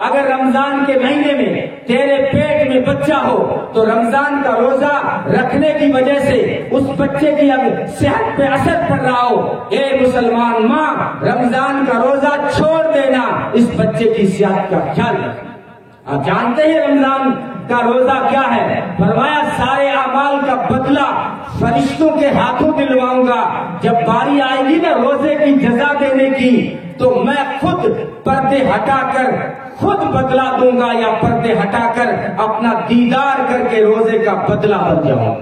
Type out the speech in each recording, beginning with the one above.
اگر رمضان کے مہینے میں تیرے پیٹ میں بچہ ہو تو رمضان کا روزہ رکھنے کی وجہ سے اس بچے کی اب صحت پہ اثر پڑ رہا ہو، اے مسلمان ماں رمضان کا روزہ چھوڑ دینا، اس بچے کی صحت کا خیال رکھنا۔ آپ جانتے ہیں رمضان کا روزہ کیا ہے؟ فرمایا سارے اعمال کا بدلہ فرشتوں کے ہاتھوں دلواؤں گا، جب باری آئے گی نا روزے کی جزا دینے کی تو میں خود پردے ہٹا کر خود بدلہ دوں گا، یا پردے ہٹا کر اپنا دیدار کر کے روزے کا بدلہ بن جاؤں گا۔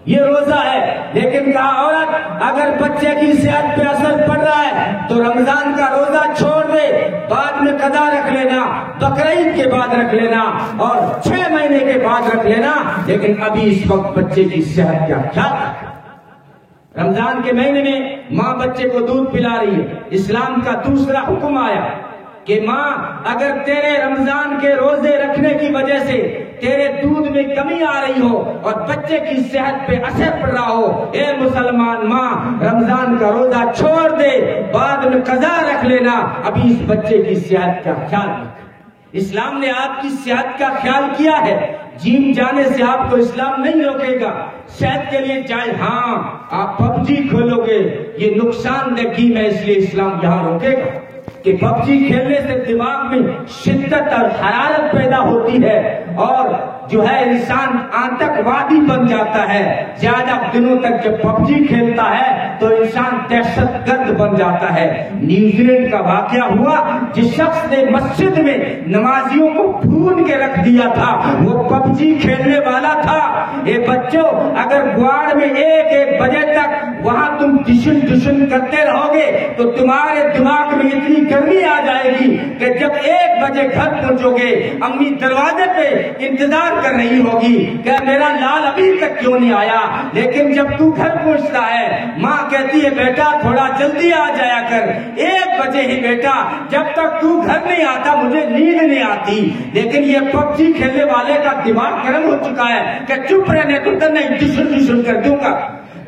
یہ روزہ ہے، لیکن کہا عورت اگر بچے کی صحت پہ اثر پڑ رہا ہے تو رمضان کا روزہ چھوڑ دے، بعد میں قضا رکھ لینا، بقرعید کے بعد رکھ لینا اور 6 مہینے کے بعد رکھ لینا، لیکن ابھی اس وقت بچے کی صحت کا خیال رکھنا۔ رمضان کے مہینے میں ماں بچے کو دودھ پلا رہی ہے، اسلام کا دوسرا حکم آیا کہ ماں اگر تیرے رمضان کے روزے رکھنے کی وجہ سے تیرے دودھ میں کمی آ رہی ہو اور بچے کی صحت پہ اثر پڑ رہا ہو، اے مسلمان ماں رمضان کا روزہ چھوڑ دے، بعد میں قضا رکھ لینا، ابھی اس بچے کی صحت کا خیال رکھ۔ اسلام نے آپ کی صحت کا خیال کیا ہے، جیم جانے سے آپ کو اسلام نہیں روکے گا، صحت کے لیے چاہے ہاں آپ پب جی کھولو گے یہ نقصان دہ گیم ہے، اس لیے اسلام یہاں روکے گا کہ پب جی کھیلنے سے دماغ میں شدت اور حرارت پیدا ہوتی ہے اور جو ہے انسان آتنکوادی بن جاتا ہے، زیادہ دنوں تک جب پب جی کھیلتا ہے تو انسان دہشت گرد بن جاتا ہے۔ نیوزی لینڈ کا واقعہ ہوا، جس شخص نے مسجد میں نمازیوں کو بھون کے رکھ دیا تھا وہ پب جی کھیلنے والا تھا۔ اے بچوں اگر گواڑ میں 1 بجے تک وہاں تم ڈشن کرتے رہو گے تو تمہارے دماغ میں اتنی گرمی آ جائے گی کہ جب 1 بجے گھر پہنچو گے امی دروازے پہ انتظار کر رہی ہوگی کہ میرا لال ابھی تک کیوں نہیں آیا، لیکن جب تو گھر پہنچتا ہے ماں کہتی ہے بیٹا تھوڑا جلدی آ جایا کر، 1 بجے ہی بیٹا، جب تک تو گھر نہیں آتا مجھے نیند نہیں آتی۔ لیکن یہ پب جی کھیلنے والے کا دماغ گرم ہو چکا ہے کہ چپ رہنے تو نہیں ڈشن کر دوں گا،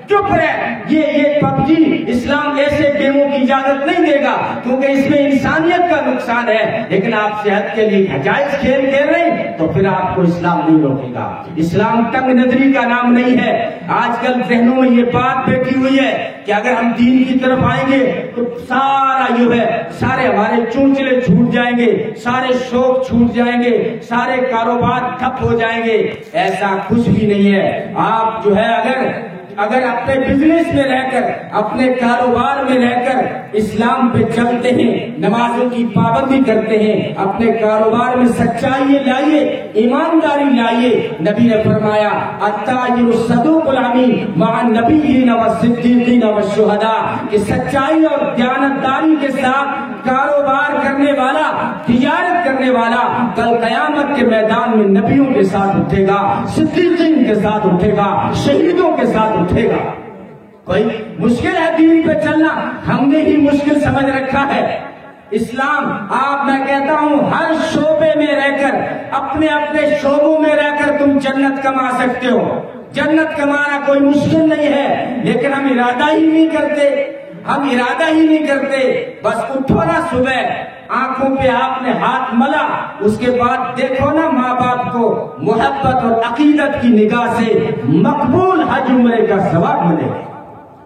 چپ رہ، یہ پب جی اسلام ایسے گیموں کی اجازت نہیں دے گا کیونکہ اس میں انسانیت کا نقصان ہے، لیکن آپ صحت کے لیے ناجائز کھیل کھیل رہے ہیں تو پھر آپ کو اسلام نہیں روکے گا۔ اسلام تنگ نظری کا نام نہیں ہے۔ آج کل ذہنوں میں یہ بات بیٹھی ہوئی ہے کہ اگر ہم دین کی طرف آئیں گے تو سارے ہمارے چونچلے چھوٹ جائیں گے، سارے شوق چھوٹ جائیں گے، سارے کاروبار ٹھپ ہو جائیں گے۔ ایسا کچھ بھی نہیں ہے۔ آپ جو ہے اگر اپنے بزنس میں رہ کر اپنے کاروبار میں رہ کر اسلام پہ چلتے ہیں، نمازوں کی پابندی کرتے ہیں، اپنے کاروبار میں سچائی لائیے، ایمانداری لائیے۔ نبی نے فرمایا التاجر الصدوق الامین مع النبیین والصدیقین والشہداء، کہ سچائی اور دیانتداری کے ساتھ کاروبار کرنے والا، تجارت کرنے والا کل قیامت کے میدان میں نبیوں کے ساتھ اٹھے گا، صدیقین کے ساتھ اٹھے گا، شہیدوں کے ساتھ اٹھے گا۔ کوئی مشکل ہے دین پہ چلنا، ہم نے ہی مشکل سمجھ رکھا ہے۔ اسلام میں کہتا ہوں ہر شعبے میں رہ کر اپنے شعبوں میں رہ کر تم جنت کما سکتے ہو۔ جنت کمانا کوئی مشکل نہیں ہے، لیکن ہم ارادہ ہی نہیں کرتے۔ بس اٹھو نا صبح، آنکھوں پہ آپ نے ہاتھ ملا، اس کے بعد دیکھو نا ماں باپ کو محبت اور عقیدت کی نگاہ سے مقبول حج عمرے کا ثواب ملے گا۔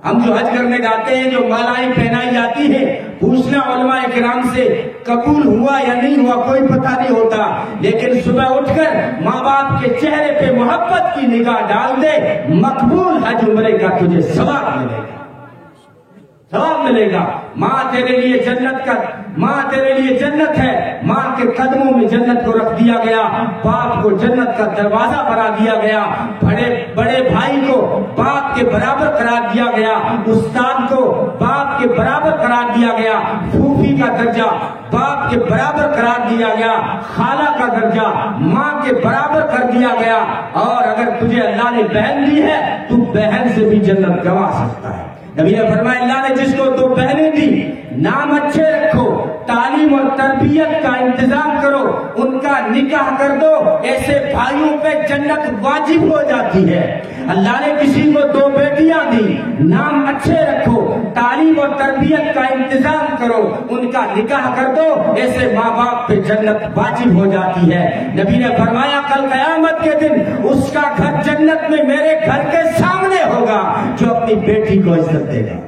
ہم جو حج کرنے جاتے ہیں، جو مالائیں پہنائی جاتی ہیں، پوچھنا علماء کرام سے قبول ہوا یا نہیں ہوا کوئی پتہ نہیں ہوتا، لیکن صبح اٹھ کر ماں باپ کے چہرے پہ محبت کی نگاہ ڈال دے، مقبول حج عمرے کا تجھے ثواب ملے گا، ثواب ملے گا۔ ماں تیرے لیے جنت ہے، ماں کے قدموں میں جنت کو رکھ دیا گیا، باپ کو جنت کا دروازہ بنا دیا گیا، بڑے بھائی کو باپ کے برابر قرار دیا گیا، استاد کو باپ کے برابر قرار دیا گیا، پھوپھی کا درجہ باپ کے برابر قرار دیا گیا، خالہ کا درجہ ماں کے برابر کر دیا گیا، اور اگر تجھے اللہ نے بہن دی ہے تو بہن سے بھی جنت گوا سکتا ہے۔ نبی نے فرمایا اللہ نے جس کو 2 بہنیں دی، نام اچھے رکھو، تعلیم اور تربیت کا انتظام کرو، ان کا نکاح کر دو، ایسے بھائیوں پہ جنت واجب ہو جاتی ہے۔ اللہ نے کسی کو 2 بیٹیاں دی، نام اچھے رکھو، تعلیم اور تربیت کا انتظام کرو، ان کا نکاح کر دو، ایسے ماں باپ پہ جنت واجب ہو جاتی ہے۔ نبی نے فرمایا کل قیامت کے دن اس کا گھر جنت میں میرے گھر کے سامنے ہوگا جو اپنی بیٹی کو عزت دے گا۔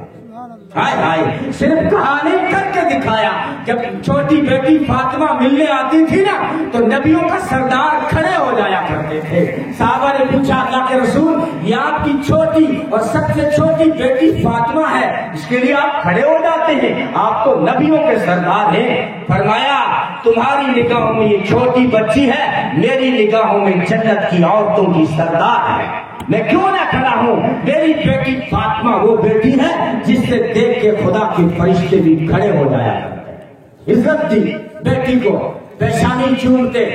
ہائے ہائے، صرف کہانی کر کے دکھایا۔ جب چھوٹی بیٹی فاطمہ ملنے آتی تھی نا تو نبیوں کا سردار کھڑے ہو جایا کرتے تھے۔ صحابہ نے پوچھا اللہ کے رسول، یہ آپ کی چھوٹی اور سب سے چھوٹی بیٹی فاطمہ ہے، اس کے لیے آپ کھڑے ہو جاتے ہیں، آپ تو نبیوں کے سردار ہیں۔ فرمایا تمہاری نگاہوں میں یہ چھوٹی بچی ہے، میری نگاہوں میں جنت کی عورتوں کی سردار ہے، میں کیوں نہ کھڑا ہوں؟ میری بیٹی فاطمہ وہ بیٹی ہے جس سے دیکھ کے خدا کے فرشتے بھی کھڑے ہو جایا کرتے۔ عزت دی بیٹی کو، پیشانی چومتے،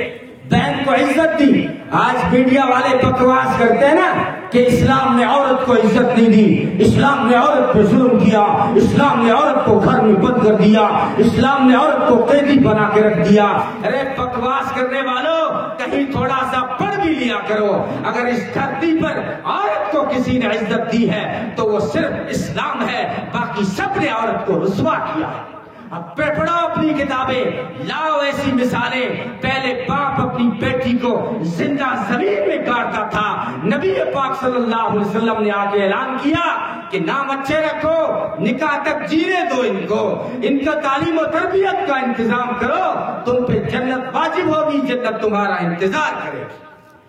بہن کو عزت دی۔ آج میڈیا والے بکواس کرتے ہیں نا کہ اسلام نے عورت کو عزت نہیں دی، اسلام نے عورت پہ ظلم کیا، اسلام نے عورت کو گھر میں بند کر دیا، اسلام نے عورت کو قیدی بنا کے رکھ دیا۔ ارے بکواس کرنے والوں، کہیں تھوڑا سا پڑھ بھی لیا کرو۔ اگر اس دھرتی پر عورت کو کسی نے عزت دی ہے تو وہ صرف اسلام ہے، باقی سب نے عورت کو رسوا کیا ہے۔ اب پڑھو اپنی کتابیں، لاؤ ایسی مثالیں۔ پہلے باپ اپنی بیٹی کو زندہ زمین میں گاڑتا تھا، نبی پاک صلی اللہ علیہ وسلم نے آگے اعلان کیا کہ نام اچھے رکھو، نکاح تک جینے دو ان کو، ان کا تعلیم و تربیت کا انتظام کرو، تم پہ جنت واجب ہوگی، جنت تمہارا انتظار کرے۔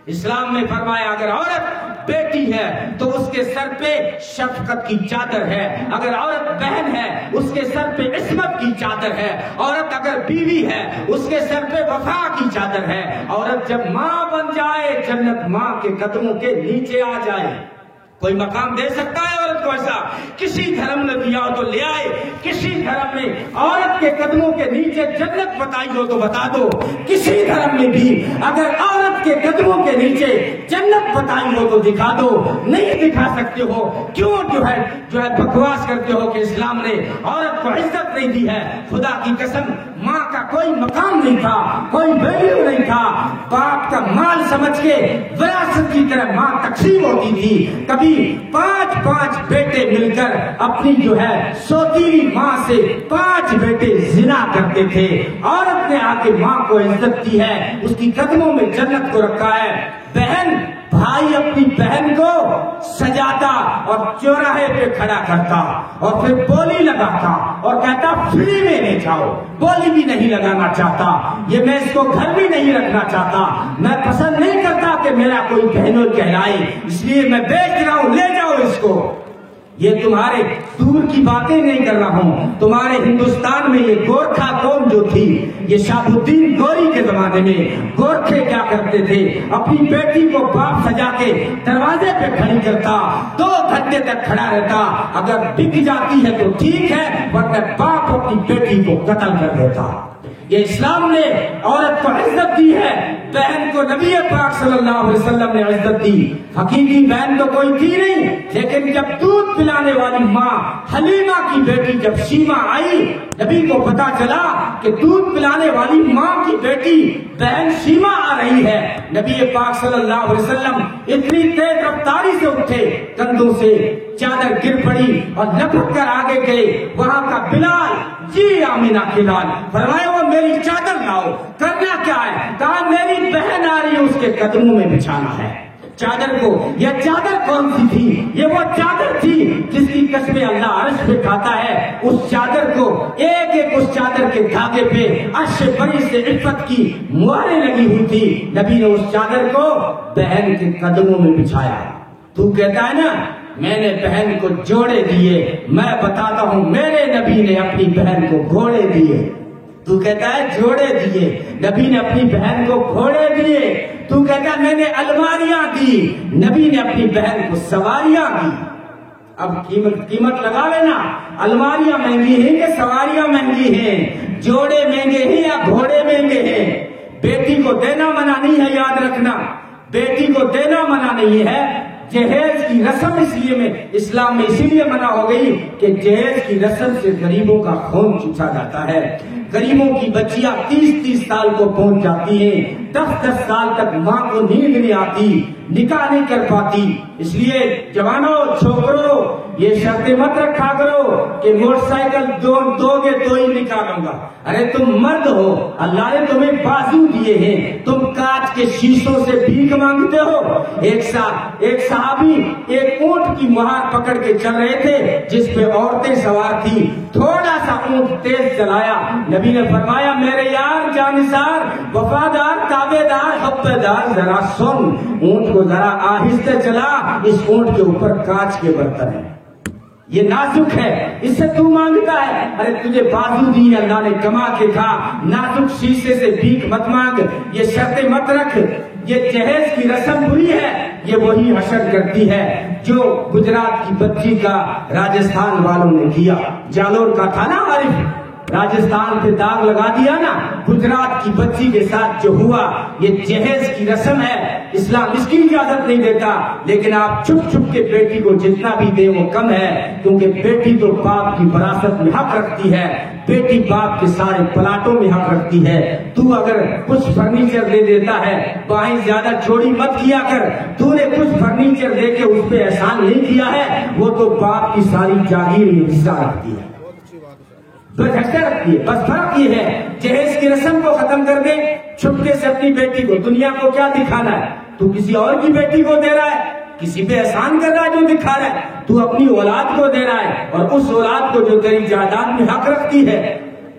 اسلام نے فرمایا اگر عورت بیٹی ہے تو اس کے سر پہ شفقت کی چادر ہے، اگر عورت بہن ہے اس کے سر پہ عصمت کی چادر ہے، عورت اگر بیوی ہے اس کے سر پہ وفا کی چادر ہے، عورت جب ماں بن جائے جنت ماں کے قدموں کے نیچے آ جائے۔ کوئی مقام دے سکتا ہے عورت کو ایسا؟ کسی دھرم نے دیا ہو تو لے آئے، کسی دھرم میں عورت کے قدموں کے نیچے جنت بتائی ہو تو بتا دو، کسی دھرم میں بھی اگر عورت کے قدموں کے نیچے جنت بتائی ہو تو دکھا دو۔ نہیں دکھا سکتے ہو، کیوں جو ہے بکواس کرتے ہو کہ اسلام نے عورت کو عزت نہیں دی ہے؟ خدا کی قسم ماں کا کوئی مقام نہیں تھا، کوئی ویلیو نہیں تھا، باپ کا مال سمجھ کے وراثت کی طرح ماں تقسیم ہوتی تھی۔ کبھی 5 بیٹے مل کر اپنی جو ہے سوتیلی ماں سے 5 بیٹے زنا کرتے تھے۔ عورت نے آ کے ماں کو عزت دی ہے، اس کی قدموں میں جنت کو رکھا ہے۔ بہن بھائی اپنی بہن کو سجاتا اور چوراہے پہ کھڑا کرتا اور پھر بولی لگاتا اور کہتا فری میں لے جاؤ، بولی بھی نہیں لگانا چاہتا، یہ میں اس کو گھر بھی نہیں رکھنا چاہتا، میں پسند نہیں کرتا کہ میرا کوئی بہنوں کہلائے، اس لیے میں بیچ رہا ہوں، لے جاؤ اس کو۔ یہ تمہارے دور کی باتیں نہیں کر رہا ہوں، تمہارے ہندوستان میں یہ گورکھا قوم جو تھی، یہ شاہ الدین گوری کے زمانے میں گورکھے کیا کرتے تھے، اپنی بیٹی کو باپ سجا کے دروازے پہ کھڑی کرتا، 2 گھنٹے تک کھڑا رہتا، اگر بک جاتی ہے تو ٹھیک ہے ورنہ باپ اپنی بیٹی کو قتل کر دیتا۔ یہ اسلام نے عورت کو عزت دی ہے، بہن کو نبی پاک صلی اللہ علیہ وسلم نے عزت دی۔ حقیقی بہن تو کوئی تھی نہیں، لیکن جب دودھ پلانے والی ماں حلیمہ کی بیٹی جب شیما آئی، نبی کو پتا چلا کہ دودھ پلانے والی ماں کی بیٹی بہن شیما آ رہی ہے، نبی پاک صلی اللہ علیہ وسلم اتنی تیز رفتاری سے اٹھے، کندھوں سے چادر گر پڑی اور لپک کر آگے گئے۔ وہاں کا بلال جی آمینہ کے لال، فرمایا وہ میری چادر لاؤ، کرنا کیا ہے؟ کہا میری بہن آ رہی ہے، اس کے قدموں میں بچھانا ہے چادر کو۔ یہ چادر کون سی تھی؟ یہ وہ چادر تھی جس کی قسم اللہ عرش پہ کھاتا ہے۔ اس چادر کو ایک ایک اس چادر کے دھاگے پہ عرش بری سے عفت کی مہریں لگی ہوئی تھی، نبی نے اس چادر کو بہن کے قدموں میں بچھایا۔ تو کہتا ہے نا میں نے بہن کو جوڑے دیے، میں بتاتا ہوں میرے نبی نے اپنی بہن کو گھوڑے دیے۔ تو کہتا ہے جوڑے دیے، نبی نے اپنی بہن کو گھوڑے دیے۔ تو کہتا ہے میں نے الماریاں دی، نبی نے اپنی بہن کو سواریاں دی۔ اب قیمت لگا لینا، الماریاں مہنگی ہیں کہ سواریاں مہنگی ہیں، جوڑے مہنگے ہیں یا گھوڑے مہنگے ہیں؟ بیٹی کو دینا منع نہیں ہے، یاد رکھنا، بیٹی کو دینا منع نہیں ہے، جہیز کی رسم اس لیے میں اسلام میں اسی لیے منع ہو گئی کہ جہیز کی رسم سے غریبوں کا خون چوسا جاتا ہے. غریبوں کی بچیاں 30-30 سال کو پہنچ جاتی ہیں, 10-10 سال تک ماں کو نیند نہیں آتی, نکاح نہیں کر پاتی. اس لیے جوانوں, چھوکروں, یہ شرطیں مت رکھا کرو کہ موٹر سائیکل دو گے تو ہی نکالوں گا. ارے تم مرد ہو, اللہ نے تمہیں بازو دیے ہیں, تم کانچ کے شیشوں سے بھیک مانگتے ہو. ایک صحابی ایک اونٹ کی مہار پکڑ کے چل رہے تھے جس پہ عورتیں سوار تھی. تھوڑا سا اونٹ تیز چلایا, نبی نے فرمایا میرے یار جانثار وفادار تابع دار حبہ دار ذرا سن, اونٹ کو ذرا آہستہ چلا, اس اونٹ کے اوپر کانچ کے برتن ہیں, یہ نازک ہے, اس سے تو مانگتا ہے. ارے تجھے بازو دی اللہ نے, کما کے کھا, نازک شیشے سے بھیک مت مانگ, یہ شرطیں مت رکھ. یہ جہیز کی رسم بری ہے, یہ وہی حشر کرتی ہے جو گجرات کی بچی کا راجستھان والوں نے کیا. جالور کا تھا نا عارف, راجستھان پہ داغ لگا دیا نا, گجرات کی بچی کے ساتھ جو ہوا یہ جہیز کی رسم ہے. اسلام اس کی اجازت نہیں دیتا, لیکن آپ چھپ چھپ کے بیٹی کو جتنا بھی دے وہ کم ہے, کیونکہ بیٹی تو باپ کی وراثت میں حق رکھتی ہے, بیٹی باپ کے سارے پلاٹوں میں حق رکھتی ہے. تو اگر کچھ فرنیچر دے دیتا ہے, باہیں زیادہ چوڑی مت کیا کر, تو نے کچھ فرنیچر دے کے اس پہ احسان نہیں کیا ہے, وہ تو باپ کی ساری جاگیر میں حصہ رکھتی ہے, رکھتی ہے. بس فرق یہ ہے, جہیز کی رسم کو ختم کر دے, چھپکے سے اپنی بیٹی کو, دنیا کو کیا دکھانا ہے, تو کسی اور کی بیٹی کو دے رہا ہے, کسی پہ احسان کر رہا ہے جو دکھا رہا ہے, تو اپنی اولاد کو دے رہا ہے, اور اس اولاد کو جو تیری جائیداد میں حق رکھتی ہے.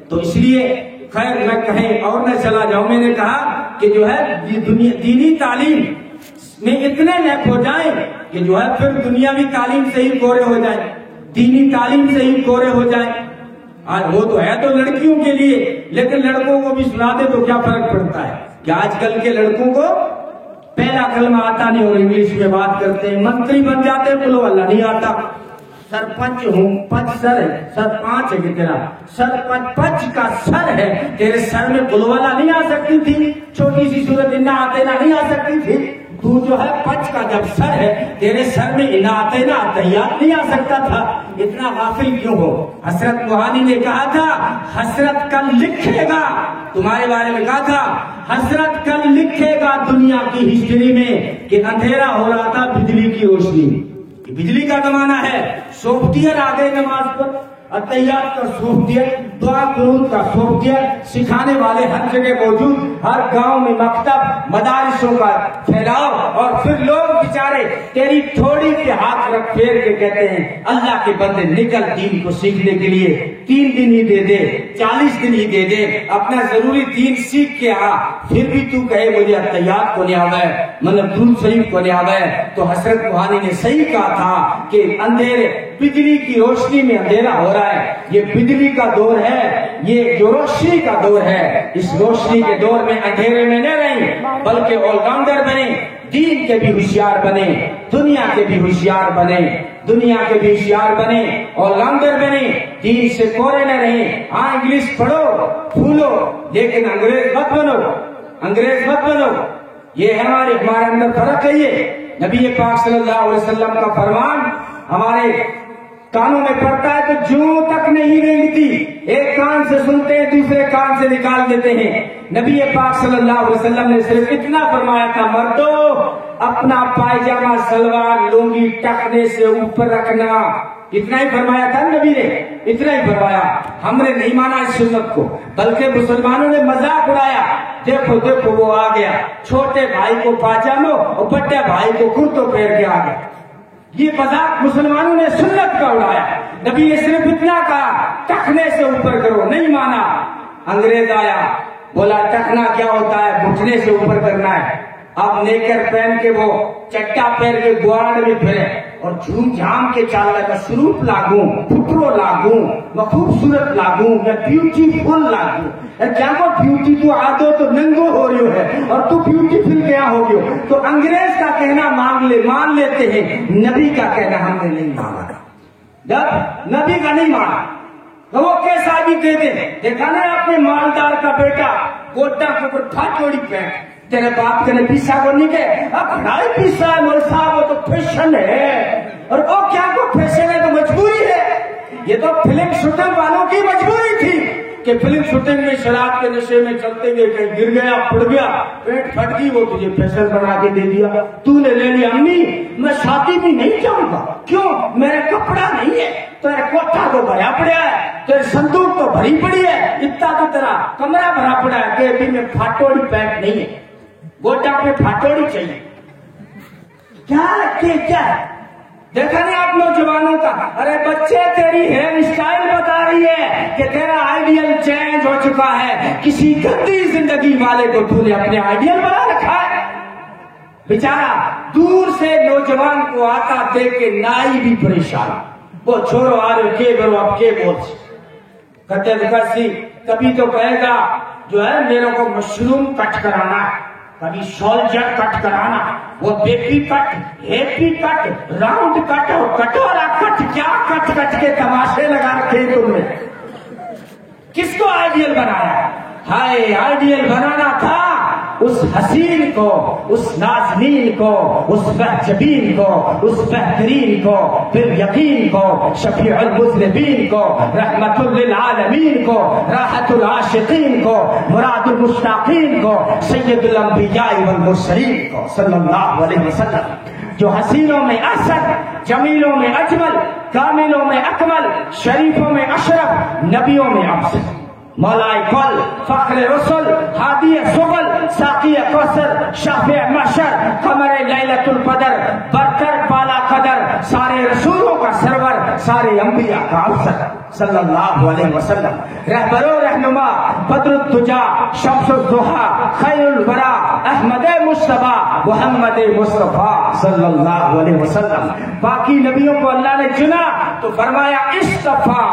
تو اس لیے خیر میں کہیں اور نہ چلا جاؤں, میں نے کہا کہ جو ہے دینی تعلیم میں اتنے نیک ہو جائیں کہ جو ہے پھر دنیاوی تعلیم سے ہی کورے ہو جائیں, دینی تعلیم سے ہی کورے ہو جائیں. آج وہ تو ہے تو لڑکیوں کے لیے, لیکن لڑکوں کو بھی سنا دے تو کیا فرق پڑتا ہے کہ آج کل کے لڑکوں کو پہلا کلمہ آتا نہیں اور انگلش میں بات کرتے ہیں, منتری بن جاتے ہیں, بولو اللہ نہیں آتا. سرپنچ ہوں, پنچ سر ہے, سرپنچ ہے کہ تیرا سرپنچ, پنچ کا سر ہے, تیرے سر میں بولو اللہ نہیں آ سکتی تھی, چھوٹی سی صورت انا آتے نہ نہیں آ سکتی تھی. تو جو ہے پنچ کا جب سر ہے, تیرے سر میں انا آتے نہ تحیات نہیں آ سکتا تھا. اتنا غافل کیوں ہو؟ حسرت موہانی نے کہا تھا حسرت کل لکھے گا, تمہارے بارے میں کہا تھا حسرت کل لکھے گا دنیا کی ہسٹری میں کہ اندھیرا ہو رہا تھا بجلی کی روشنی. بجلی کا زمانہ ہے, سوفٹ ویئر آ گئے نماز پر, اتحیات کا سوفٹ ویئر, دعا قنوت کا سوفٹ ویئر, سکھانے والے ہر جگہ موجود, ہر گاؤں میں مکتب, مدارسوں کا پھیلاؤ, اور پھر لوگ بیچارے تیری تھوڑی کے ہاتھ رکھ پھیر کے کہتے ہیں اللہ کے بندے نکل دین کو سیکھنے کے لیے, 3 دن ہی دے دے, 40 دن ہی دے دے, اپنا ضروری دین سیکھ کے آ, پھر بھی تو کہے مجھے اتحیات کو نہیں آوا ہے, مطلب درود شریف کو نہیں آوا ہے. تو حضرت موہانی نے صحیح کہا تھا کہ اندھیرے, بجلی کی روشنی میں اندھیرا ہو رہا ہے, یہ بجلی کا دور ہے, یہ جو روشنی کا دور ہے, اس روشنی کے دور میں اندھیرے میں نہ رہیں بلکہ آل راؤنڈر بنے, دین کے بھی ہوشیار بنے, دنیا کے بھی ہوشیار بنے, دنیا کے بھی ہوشیار بنے, آل راؤنڈر بنے, دین سے کورے نہ رہیں. ہاں انگلش پڑھو پھولو, لیکن انگریز مت بنو, انگریز مت بنو. یہ ہمارے اندر فرق ہے. یہ نبی پاک صلی اللہ علیہ وسلم کا فرمان ہمارے کانوں میں پڑتا ہے تو جوں تک نہیں رینگتی, ایک کان سے سنتے ہیں دوسرے کان سے نکال دیتے ہیں. نبی پاک صلی اللہ علیہ وسلم نے صرف اتنا فرمایا تھا, مردو اپنا پائجامہ سلوار لنگی ٹخنے سے اوپر رکھنا, اتنا ہی فرمایا تھا نبی نے, اتنا ہی فرمایا. ہم نے نہیں مانا اس سنت کو, بلکہ مسلمانوں نے مذاق اڑایا, دیکھو دیکھو وہ آ گیا, چھوٹے بھائی کو پاجاموں اور بڑے بھائی کو کرتو پہن کے آ گیا. یہ مذاق مسلمانوں نے سنت کا اڑایا. نبی نے صرف اتنا کہا ٹخنے سے اوپر کرو, نہیں مانا. انگریز آیا, بولا ٹخنا کیا ہوتا ہے, گھٹنے سے اوپر کرنا ہے. اب نیکر پہن کے وہ چٹا پہن کے گوارڈ میں پھرے اور جھوم جھام کے چال لگا, سروپ لاگوں, پھٹرو لاگوں, میں خوبصورت لاگوں, میں بیوٹیفل لاگوں. کیا کو بیوٹی تو آدھو تو ننگو ہو رہی ہے اور تو بیوٹیفل کیا ہو گئی. تو انگریز کا کہنا مان لیتے ہیں, نبی کا کہنا ہم نے نہیں مانا. جب نبی کا نہیں مانا تو وہ کیسا بھی کہتے ہیں, دیکھا نا اپنے مالدار کا بیٹا گوٹا کے اوپر پھاٹوڑی پہن, تیرے باپ کے نے پیسا کو نہیں کہ اب کھڑائی پیسا ہے مول صاحب، وہ تو فیشن ہے، اور وہ کیا کو فیشن ہے، تو مجبوری ہے۔ یہ تو فلم شوٹنگ والوں کی مجبوری تھی کہ فلم شوٹنگ میں شراب کے نشے میں چلتے ہوئے کہیں گر گیا، پڑ گیا، پیٹ پھٹ گئی، وہ تجھے فیشن بنا کے دے دیا، تو نے لے لیا۔ امی میں شادی بھی نہیں جاؤں گا، کیوں؟ میرے کپڑا نہیں ہے، تیرے کوٹھا تو بھرا پڑا ہے، تیرے صندوق تو بھری پڑی ہے، اتنا تو تیرا کمرہ بھرا پڑا ہے کہ ابھی میں پھاٹوڑی پینٹ نہیں ہے، گوٹا پہ پھاٹوڑی چاہیے۔ کیا رکھے کیا ہے؟ دیکھا نہیں آپ نوجوانوں کا؟ ارے بچے تیری ہیئر اسٹائل بتا رہی ہے کہ تیرا آئیڈیل چینج ہو چکا ہے، کسی گندی زندگی والے کو تو نے اپنے آئیڈیل بنا رکھا ہے۔ بیچارہ دور سے نوجوان کو آتا دیکھ کے نائی بھی پریشان، وہ چھوڑو آ رہے کے برو اب کے بول کہتے سی، کبھی تو کہے گا جو ہے میرے کو مشروم کٹ کرانا ہے، کبھی سولجر کٹ کرانا، وہ بیبی کٹ، ہیپی کٹ، راؤنڈ کٹ اور کٹورا کٹ، کیا کٹ کٹ کے تماشے لگا رکھے تم نے۔ کس کو آئیڈیل بنایا؟ ہائے آئیڈیل بنانا تھا اس حسین کو، اس نازنین کو، اس بہجبین کو، اس بہترین کو، پھر یقین کو، شفیع المذنبین کو، رحمت للعالمین کو، راحت العاشقین کو، مراد المشتاقین کو، سید الانبیاء والمرسلین کو صلی اللہ علیہ وسلم، جو حسینوں میں احسن، جمیلوں میں اجمل، کاملوں میں اکمل، شریفوں میں اشرف، نبیوں میں افضل، مولا کل، فخر رسل، ہادی سبل، ساقی کوثر، شافع محشر، قمر لیلۃ القدر، برتر بالا قدر، سارے رسولوں کا سرور، سارے انبیاء کا افضل صلی اللہ علیہ وسلم، رہبر و رہنما، بدر الدجا، شمس الضحیٰ، خیر الورا، احمد مصطفیٰ، محمد مصطفیٰ صلی اللہ علیہ وسلم۔ باقی نبیوں کو اللہ نے چنا تو فرمایا اصطفیٰ،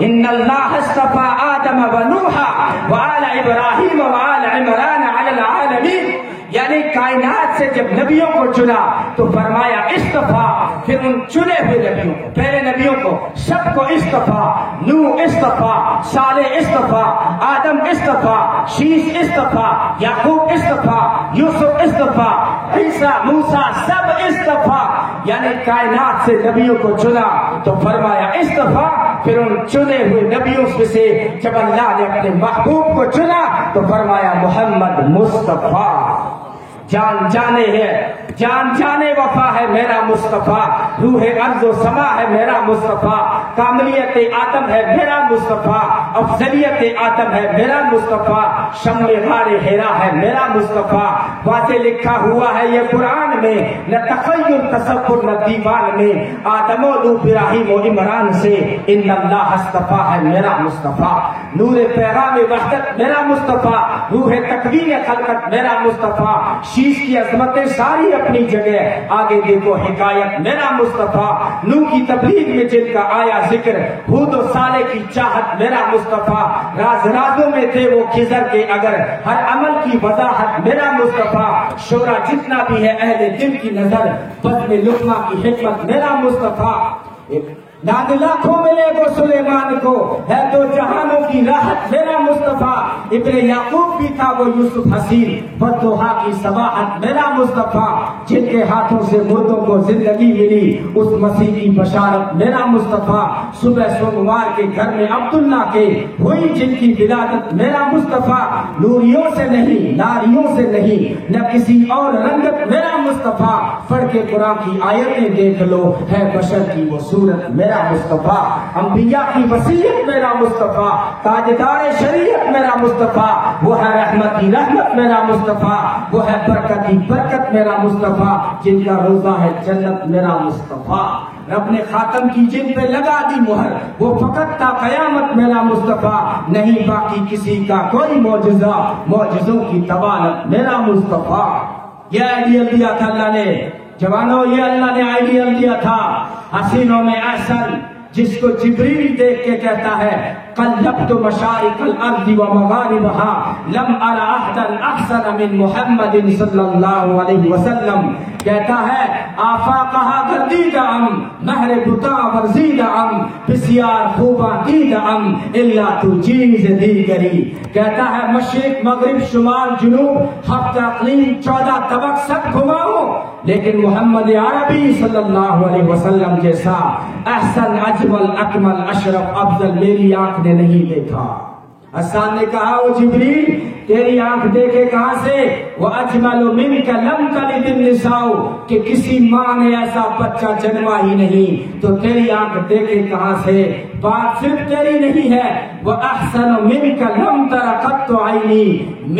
ان اللہ اصطفیٰ آدم و نوحا وآل ابراہیم وآل عمران علی العالمین، یعنی کائنات سے جب نبیوں کو چنا تو فرمایا اصطفیٰ، پھر ان چنے ہوئے نبیوں کو، پہلے نبیوں کو سب کو اصطفیٰ، نوح اصطفیٰ، صالح اصطفیٰ، آدم اصطفیٰ، شیش اصطفیٰ، یعقوب اصطفیٰ، یوسف اصطفیٰ، عیسیٰ، موسیٰ، سب اصطفیٰ، یعنی کائنات سے نبیوں کو چنا تو فرمایا اصطفیٰ، پھر ان چنے ہوئے نبیوں سے جب اللہ نے اپنے محبوب کو چنا تو فرمایا محمد مصطفیٰ، جان جانے ہے، جان جانے وفا ہے میرا مصطفیٰ، روح ارض و سما ہے میرا مصطفیٰ، کاملیت آدم ہے میرا مصطفیٰ، افضلیت آدم ہے میرا مصطفیٰ، شمع غار حرا ہے میرا مصطفیٰ، واضح لکھا ہوا ہے یہ قرآن میں، نہ تخیل تصور نہ دیوان میں، آدم و نوح ابراہیم و عمران سے ان اللہ اصطفیٰ ہے میرا مصطفیٰ، نور پیغام وحدت میرا مصطفیٰ، روح تکوین خلقت میرا مصطفیٰ، شیش کی عظمتیں ساری اپنی جگہ، آگے دیکھو حکایت میرا مصطفیٰ، نوح کی تبلیغ میں جن کا آیا ذکر، ہود و صالح کی چاہت میرا مصطفیٰ، راز رازوں میں تھے وہ خضر کے اگر، ہر عمل کی وضاحت میرا مصطفیٰ، شورا جتنا بھی ہے اہل دل کی نظر، بزم لقمہ کی حکمت میرا مصطفیٰ، ناد لاکھوں ملے گو سلیمان کو، ہے دو جہانوں کی راحت میرا مصطفیٰ، ابن یعقوب بھی تھا وہ یوسف حسین، بدوحا کی سواحت میرا مصطفیٰ، جن کے ہاتھوں سے مردوں کو زندگی ملی، اس مسیح کی بشارت میرا مصطفیٰ، صبح سوموار کے گھر میں عبداللہ کے ہوئی جن کی ولادت میرا مصطفیٰ، نوریوں سے نہیں، ناریوں سے نہیں، نہ کسی اور رنگت میرا مصطفیٰ، پڑھ کے قرآن کی آیتیں دیکھ لو، ہے بشر کی وہ صورت میرا مصطفیٰ، انبیاء کی وصیت میرا مصطفیٰ، تاجدار شریعت میرا مصطفیٰ، وہ ہے رحمت کی رحمت میرا مصطفیٰ، وہ ہے برکت کی برکت میرا مصطفیٰ، جن کا روزہ ہے جنت میرا مصطفیٰ، رب نے خاتم کی جن پہ لگا دی مہر، وہ فقط تا قیامت میرا مصطفیٰ، نہیں باقی کسی کا کوئی معجزہ، معجزوں کی طوالت میرا مصطفیٰ۔ یہ آئیڈیل دیا تھا اللہ نے، جوانوں یہ اللہ نے آئیڈیل دیا تھا، حسینوں میں احسن، جس کو جبریل دیکھ کے کہتا ہے قلبت مشارق الارض ومغاربها لم ار احدا احسن من محمد صلی اللہ علیہ وسلم. کہتا ہے آفاقہا گردیدہم مہر بتا ورزیدہم بسیار خوباں دیدہم الا تو چیز دیگری. کہتا ہے مشرق مغرب شمال جنوب ہفتہ اقلیم 14 طبق سب گھماؤ لیکن محمد عربی صلی اللہ علیہ وسلم جیسا احسن اجمل اکمل اشرف افضل میری آنکھ نے نہیں دیکھا. حسان نے کہا او جبریل تیری آنکھ دیکھے کہاں سے؟ وَأَجْمَلُ مِنْكَ لَمْ تَلِدِ النِّسَاءُ کہ کسی ماں نے ایسا بچہ جنما ہی نہیں تو تیری آنکھ دیکھے کہاں سے؟ بات صرف تیری نہیں ہے وَأَحْسَنُ مِنْكَ لَمْ تَرَ قَطُّ عَيْنِي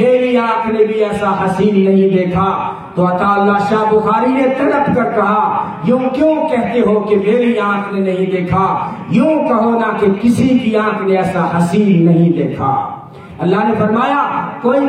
میری آنکھ نے بھی ایسا حسین نہیں دیکھا. تو عطا اللہ شاہ بخاری نے تڑپ کر کہا یوں کیوں کہتے ہو کہ میری آنکھ نے نہیں دیکھا؟ یوں کہو نا کہ کسی کی آنکھ نے ایسا حسین نہیں دیکھا. اللہ نے فرمایا کوئی